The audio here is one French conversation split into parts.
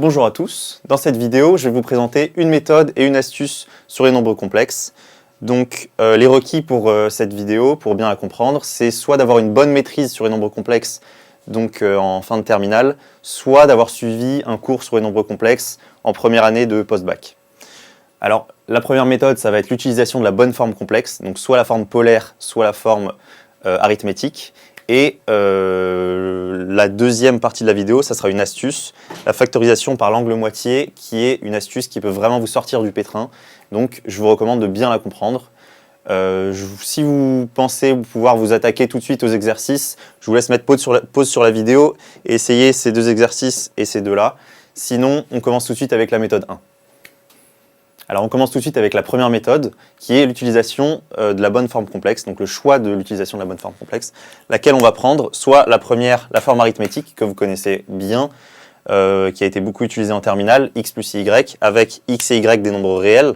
Bonjour à tous, dans cette vidéo je vais vous présenter une méthode et une astuce sur les nombres complexes. Donc les requis pour cette vidéo, pour bien la comprendre, c'est soit d'avoir une bonne maîtrise sur les nombres complexes donc en fin de terminale, soit d'avoir suivi un cours sur les nombres complexes en première année de post-bac. Alors la première méthode, ça va être l'utilisation de la bonne forme complexe, donc soit la forme polaire, soit la forme arithmétique. Et la deuxième partie de la vidéo, ça sera une astuce, la factorisation par l'angle moitié, qui est une astuce qui peut vraiment vous sortir du pétrin. Donc je vous recommande de bien la comprendre. Si vous pensez pouvoir vous attaquer tout de suite aux exercices, je vous laisse mettre pause sur la vidéo et essayer ces deux exercices et ces deux-là. Sinon, on commence tout de suite avec la méthode 1. Alors on commence tout de suite avec la première méthode, qui est l'utilisation de la bonne forme complexe, donc le choix de l'utilisation de la bonne forme complexe, laquelle on va prendre soit la première, la forme arithmétique, que vous connaissez bien, qui a été beaucoup utilisée en terminale, x plus y, avec x et y des nombres réels,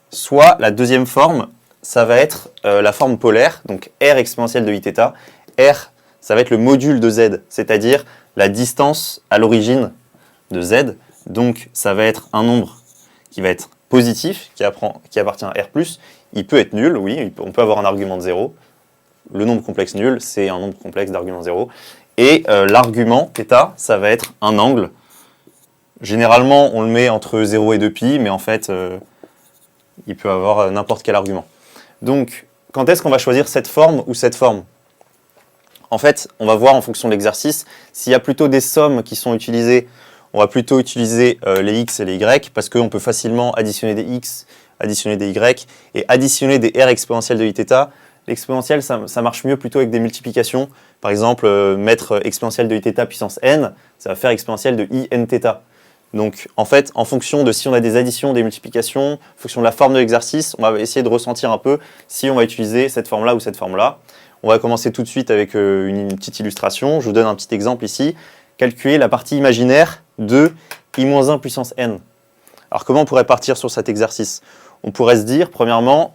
soit la deuxième forme, ça va être la forme polaire, donc r exponentielle de iθ. R, ça va être le module de z, c'est-à-dire la distance à l'origine de z. Donc ça va être un nombre qui va être positif, qui appartient à R+. Il peut être nul, oui, on peut avoir un argument de 0. Le nombre complexe nul, c'est un nombre complexe d'argument 0. Et l'argument, θ, ça va être un angle. Généralement, on le met entre 0 et 2π, mais en fait, il peut avoir n'importe quel argument. Donc, quand est-ce qu'on va choisir cette forme ou cette forme ? En fait, on va voir en fonction de l'exercice, s'il y a plutôt des sommes qui sont utilisées, on va plutôt utiliser les x et les y, parce qu'on peut facilement additionner des x, additionner des y, et additionner des r exponentielles de iθ. L'exponentielle, ça marche mieux plutôt avec des multiplications. Par exemple, mettre exponentielle de iθ puissance n, ça va faire exponentielle de i n θ. Donc, en fait, en fonction de si on a des additions, des multiplications, en fonction de la forme de l'exercice, on va essayer de ressentir un peu si on va utiliser cette forme-là ou cette forme-là. On va commencer tout de suite avec une petite illustration. Je vous donne un petit exemple ici. Calculer la partie imaginaire de i-1 puissance n. Alors comment on pourrait partir sur cet exercice ? On pourrait se dire, premièrement,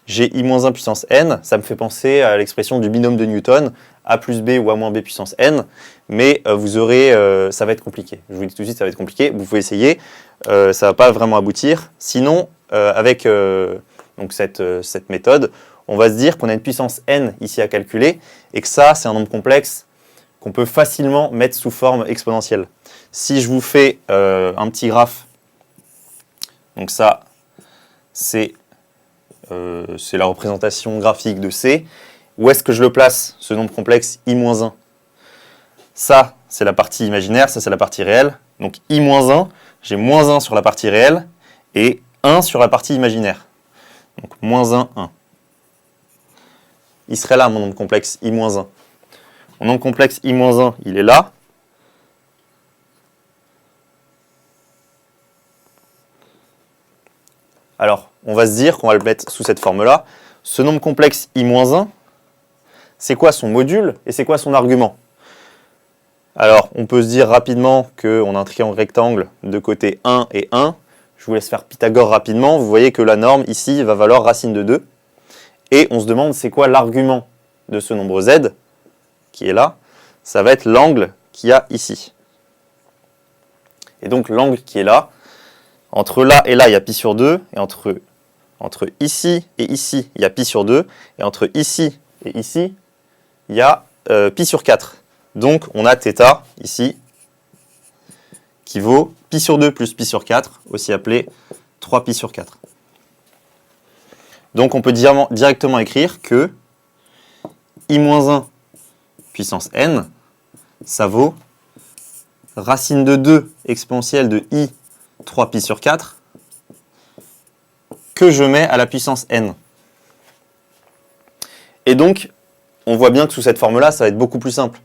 j'ai i-1 puissance n, ça me fait penser à l'expression du binôme de Newton, a plus b ou a moins b puissance n, mais vous aurez, ça va être compliqué. Je vous dis tout de suite, ça va être compliqué, vous pouvez essayer, ça ne va pas vraiment aboutir. Sinon, avec donc cette méthode, on va se dire qu'on a une puissance n ici à calculer, et que ça, c'est un nombre complexe qu'on peut facilement mettre sous forme exponentielle. Si je vous fais un petit graphe, donc ça, c'est la représentation graphique de C. Où est-ce que je le place, ce nombre complexe i-1 ? Ça, c'est la partie imaginaire, ça, c'est la partie réelle. Donc i-1, j'ai moins 1 sur la partie réelle et 1 sur la partie imaginaire. Donc moins 1, 1. Il serait là, mon nombre complexe i-1. Mon nombre complexe i-1, il est là. Alors, on va se dire qu'on va le mettre sous cette forme-là. Ce nombre complexe i-1, c'est quoi son module et c'est quoi son argument ? Alors, on peut se dire rapidement qu'on a un triangle rectangle de côté 1 et 1. Je vous laisse faire Pythagore rapidement. Vous voyez que la norme, ici, va valoir racine de 2. Et on se demande c'est quoi l'argument de ce nombre z, qui est là. Ça va être l'angle qu'il y a ici. Et donc, l'angle qui est là, entre là et là, il y a pi sur 2, et entre ici et ici, il y a pi sur 2, et entre ici et ici, il y a pi sur 4. Donc, on a θ, ici, qui vaut pi sur 2 plus pi sur 4, aussi appelé 3 pi sur 4. Donc, on peut directement écrire que i-1 puissance n, ça vaut racine de 2 exponentielle de i 3 pi sur 4 que je mets à la puissance n. Et donc, on voit bien que sous cette forme-là, ça va être beaucoup plus simple.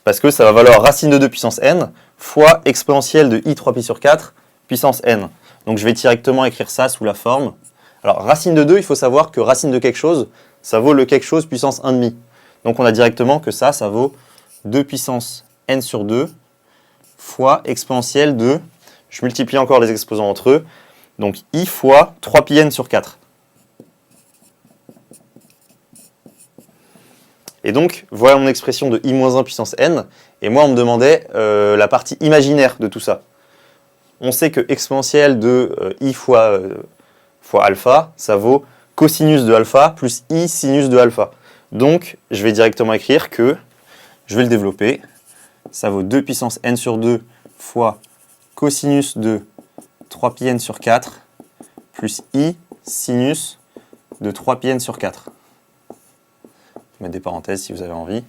Parce que ça va valoir racine de 2 puissance n fois exponentielle de i 3 pi sur 4 puissance n. Donc je vais directement écrire ça sous la forme. Alors racine de 2, il faut savoir que racine de quelque chose, ça vaut le quelque chose puissance 1,5. Donc on a directement que ça vaut 2 puissance n sur 2 fois exponentielle de, je multiplie encore les exposants entre eux, donc i fois 3 pi n sur 4. Et donc, voilà mon expression de i-1 puissance n. Et moi, on me demandait la partie imaginaire de tout ça. On sait que exponentielle de i fois alpha, ça vaut cosinus de alpha plus i sinus de alpha. Donc, je vais directement écrire que, je vais le développer, ça vaut 2 puissance n sur 2 fois cosinus de 3 pi n sur 4 plus i sinus de 3 pi n sur 4. Je vais mettre des parenthèses si vous avez envie.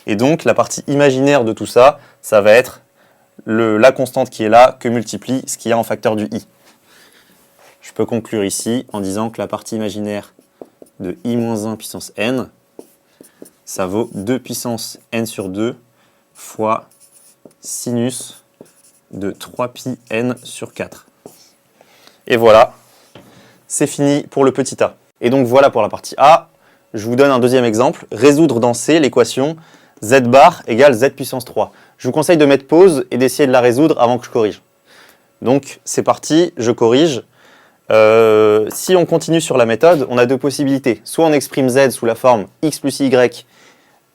Et donc, la partie imaginaire de tout ça, ça va être la constante qui est là que multiplie ce qu'il y a en facteur du i. Je peux conclure ici en disant que la partie imaginaire de i-1 puissance n, ça vaut 2 puissance n sur 2 fois sinus de 3 pi n sur 4. Et voilà, c'est fini pour le petit a. Et donc voilà pour la partie a. Je vous donne un deuxième exemple. Résoudre dans C l'équation z bar égale z puissance 3. Je vous conseille de mettre pause et d'essayer de la résoudre avant que je corrige. Donc c'est parti, je corrige. Si on continue sur la méthode, on a deux possibilités. Soit on exprime z sous la forme x plus y,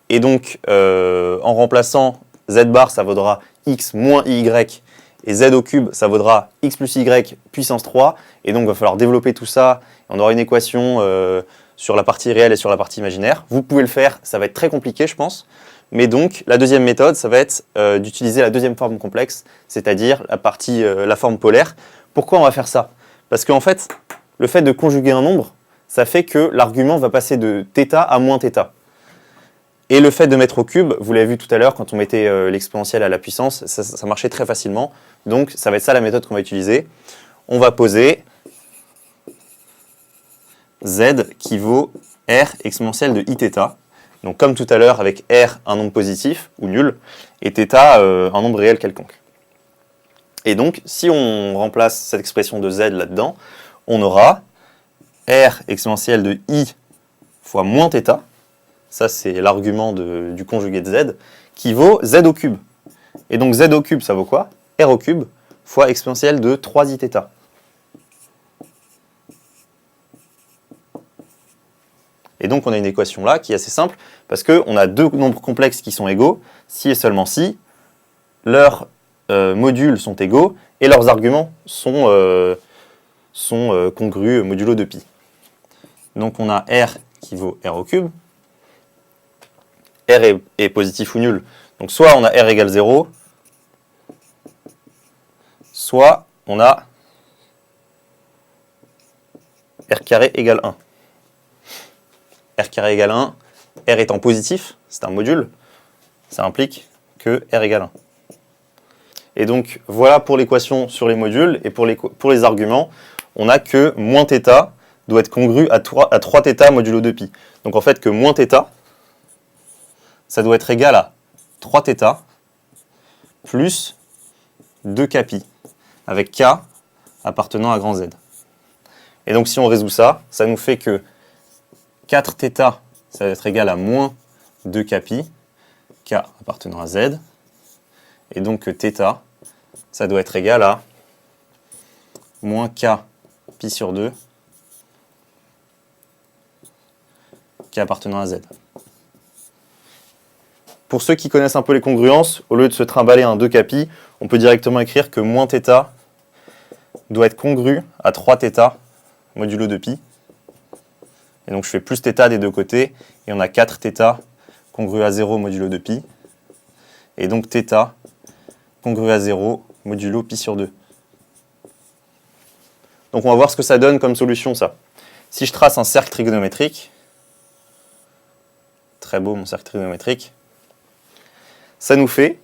et donc en remplaçant z bar, ça vaudra x moins y, et z au cube, ça vaudra x plus y puissance 3, et donc il va falloir développer tout ça. On aura une équation sur la partie réelle et sur la partie imaginaire. Vous pouvez le faire, ça va être très compliqué, je pense. Mais donc, la deuxième méthode, ça va être d'utiliser la deuxième forme complexe, c'est-à-dire la forme polaire. Pourquoi on va faire ça? Parce qu'en fait, le fait de conjuguer un nombre, ça fait que l'argument va passer de θ à moins θ. Et le fait de mettre au cube, vous l'avez vu tout à l'heure, quand on mettait l'exponentielle à la puissance, ça marchait très facilement. Donc, ça va être ça la méthode qu'on va utiliser. On va poser z qui vaut r exponentielle de iθ. Donc, comme tout à l'heure, avec r un nombre positif ou nul, et θ un nombre réel quelconque. Et donc, si on remplace cette expression de z là-dedans, on aura r exponentielle de i fois moins θ, ça c'est l'argument du conjugué de z, qui vaut z au cube. Et donc z au cube, ça vaut quoi? R au cube fois exponentielle de 3iθ. Et donc on a une équation là qui est assez simple, parce qu'on a deux nombres complexes qui sont égaux, si et seulement si leurs modules sont égaux, et leurs arguments sont congrus modulo de pi. Donc on a r qui vaut r au cube, r est positif ou nul, donc soit on a r égale 0, soit on a r carré égale 1. R carré égale 1, R étant positif, c'est un module, ça implique que R égale 1. Et donc voilà pour l'équation sur les modules, et pour les arguments, on a que moins θ doit être congru à 3θ modulo 2π. Donc en fait que moins θ, ça doit être égal à 3θ plus 2kπ, avec k appartenant à grand Z. Et donc si on résout ça, ça nous fait que 4θ, ça va être égal à moins 2kπ, k appartenant à z, et donc θ, ça doit être égal à moins k pi sur 2, k appartenant à z. Pour ceux qui connaissent un peu les congruences, au lieu de se trimballer un 2kπ, on peut directement écrire que moins θ doit être congru à 3θ modulo 2π. Et donc je fais plus θ des deux côtés, et on a 4θ congru à 0 modulo 2π. Et donc θ congru à 0 modulo pi sur 2. Donc on va voir ce que ça donne comme solution, ça. Si je trace un cercle trigonométrique, très beau mon cercle trigonométrique, ça nous fait,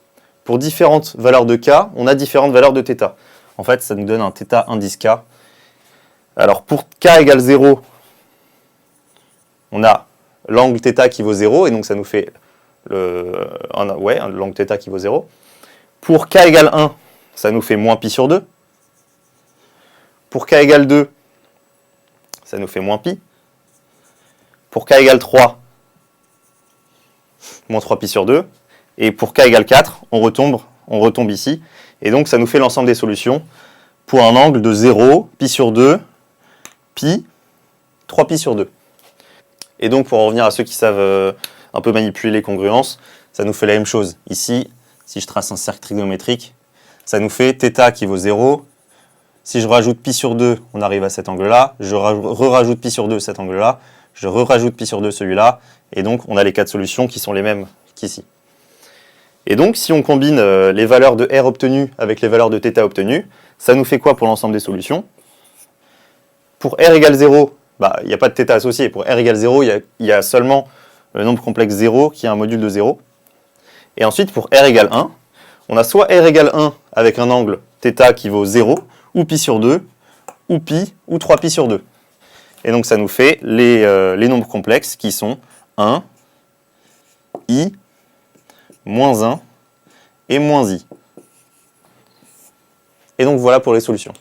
pour différentes valeurs de k, on a différentes valeurs de θ. En fait, ça nous donne un θ indice k. Alors pour k égale 0, on a l'angle θ qui vaut 0, et donc ça nous fait l'angle θ qui vaut 0. Pour k égale 1, ça nous fait moins pi sur 2. Pour k égale 2, ça nous fait moins pi. Pour k égale 3, moins 3 pi sur 2. Et pour k égale 4, on retombe ici. Et donc ça nous fait l'ensemble des solutions pour un angle de 0, pi sur 2, pi, 3 pi sur 2. Et donc pour en revenir à ceux qui savent un peu manipuler les congruences, ça nous fait la même chose. Ici, si je trace un cercle trigonométrique, ça nous fait θ qui vaut 0. Si je rajoute pi sur 2, on arrive à cet angle-là. Je rajoute pi sur 2, cet angle-là. Je rajoute pi sur 2, celui-là. Et donc, on a les 4 solutions qui sont les mêmes qu'ici. Et donc, si on combine les valeurs de R obtenues avec les valeurs de θ obtenues, ça nous fait quoi pour l'ensemble des solutions? Pour R égale 0, il n'y a pas de θ associé. Pour R égale 0, il y a seulement le nombre complexe 0 qui a un module de 0. Et ensuite, pour R égale 1, on a soit R égale 1 avec un angle θ qui vaut 0, ou pi sur 2, ou pi, ou 3pi sur 2. Et donc ça nous fait les nombres complexes qui sont 1, i, moins 1 et moins i. Et donc voilà pour les solutions.